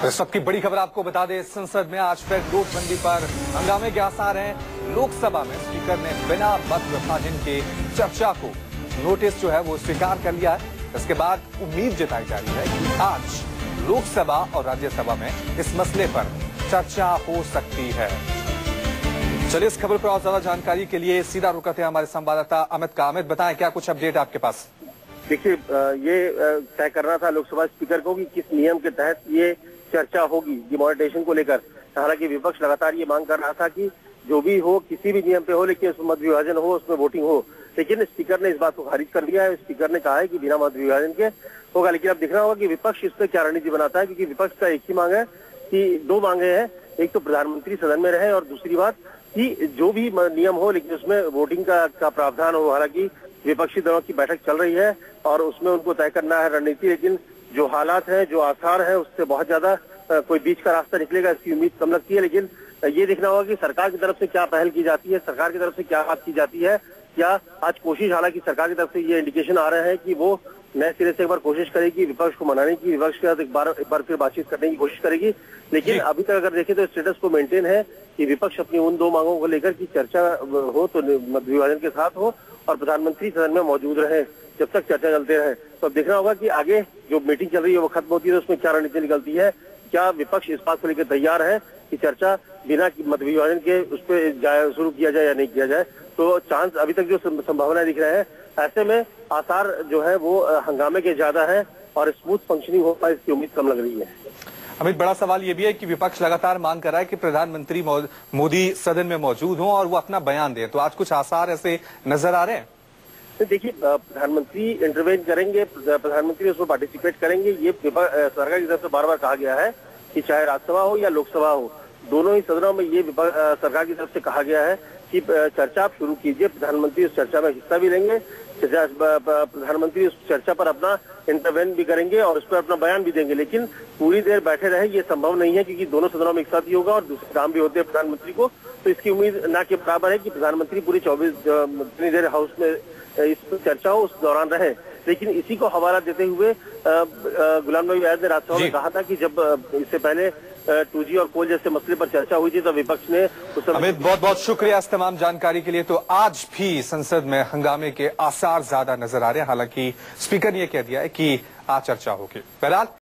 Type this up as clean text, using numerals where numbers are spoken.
इस वक्त की बड़ी खबर आपको बता दें, संसद में आज फिर नोटबंदी पर हंगामे के आसार हैं। लोकसभा में स्पीकर ने बिना मत विभाजन के चर्चा को नोटिस जो है वो स्वीकार कर लिया है। इसके बाद उम्मीद जताई जा रही है कि आज लोकसभा और राज्यसभा में इस मसले पर चर्चा हो सकती है। चलिए इस खबर पर और ज्यादा जानकारी के लिए सीधा रुख करते हैं हमारे संवाददाता अमित का। अमित, बताएं क्या कुछ अपडेट आपके पास? देखिए, ये तय करना था लोकसभा स्पीकर को कि किस नियम के तहत ये चर्चा होगी डिमोनेटाइजेशन को लेकर। हालांकि विपक्ष लगातार ये मांग कर रहा था कि जो भी हो, किसी भी नियम पे हो, लेकिन उसमें मत विभाजन हो, उसमें वोटिंग हो। लेकिन स्पीकर ने इस बात को खारिज कर दिया है। स्पीकर ने कहा है कि बिना मत विभाजन के होगा। लेकिन अब देखना होगा कि विपक्ष इस पर क्या रणनीति बनाता है, क्योंकि विपक्ष का एक ही मांग है कि दो मांगे हैं। एक तो प्रधानमंत्री सदन में रहे और दूसरी बात कि जो भी नियम हो लेकिन उसमें वोटिंग का प्रावधान हो। हालांकि विपक्षी दलों की बैठक चल रही है और उसमें उनको तय करना है रणनीति, लेकिन जो हालात हैं, जो आसार है, उससे बहुत ज्यादा कोई बीच का रास्ता निकलेगा इसकी उम्मीद कम लगती है। लेकिन ये देखना होगा कि सरकार की तरफ से क्या पहल की जाती है, सरकार की तरफ से क्या बात की जाती है। क्या आज कोशिश, हालांकि सरकार की तरफ से ये इंडिकेशन आ रहे हैं कि वो नए सिरे से एक बार कोशिश करेगी विपक्ष को मनाने की, विपक्ष के साथ एक बार फिर बातचीत करने की कोशिश करेगी। लेकिन अभी तक अगर देखें तो स्टेटस को मेंटेन है कि विपक्ष अपनी उन दो मांगों को लेकर की चर्चा हो तो मत विभाजन के साथ हो और प्रधानमंत्री सदन में मौजूद रहे जब तक चर्चा चलते रहे। तो अब देखना होगा कि आगे जो मीटिंग चल रही है वो खत्म होती है तो उसमें क्या रणनीति निकलती है। क्या विपक्ष इस बात को लेकर तैयार है कि चर्चा बिना मत विभाजन के उस पर शुरू किया जाए या नहीं किया जाए। तो चांस अभी तक जो संभावनाएं दिख रहे हैं, ऐसे में आसार जो है वो हंगामे के ज्यादा है और स्मूथ फंक्शनिंग हो पाए इसकी उम्मीद कम लग रही है। अमित, बड़ा सवाल ये भी है कि विपक्ष लगातार मांग कर रहा है कि प्रधानमंत्री मोदी सदन में मौजूद हों और वो अपना बयान दें। तो आज कुछ आसार ऐसे नजर आ रहे हैं? देखिए, प्रधानमंत्री इंटरवेन करेंगे, प्रधानमंत्री उसमें पार्टिसिपेट करेंगे। ये सरकार की तरफ से बार बार कहा गया है कि चाहे राज्यसभा हो या लोकसभा हो, दोनों ही सदनों में ये सरकार की तरफ से कहा गया है कि चर्चा आप शुरू कीजिए। प्रधानमंत्री उस चर्चा में हिस्सा भी लेंगे, प्रधानमंत्री उस चर्चा पर अपना इंटरवेन भी करेंगे और उस पर अपना बयान भी देंगे। लेकिन पूरी देर बैठे रहे ये संभव नहीं है, क्योंकि दोनों सदनों में एक साथ ही होगा और दूसरे काम भी होते हैं प्रधानमंत्री को। तो इसकी उम्मीद ना के बराबर है कि प्रधानमंत्री पूरी 24 जितनी देर हाउस में इस चर्चा हो उस दौरान रहे। लेकिन इसी को हवाला देते हुए गुलाम नबी आजाद ने राज्यसभा में कहा था कि जब इससे पहले 2G और कोल जैसे मसले पर चर्चा हुई थी तो विपक्ष ने उस समय। अमित, बहुत बहुत शुक्रिया इस तमाम जानकारी के लिए। तो आज भी संसद में हंगामे के आसार ज्यादा नजर आ रहे हैं। हालांकि स्पीकर ने यह कह दिया है कि आज चर्चा होगी। बहरहाल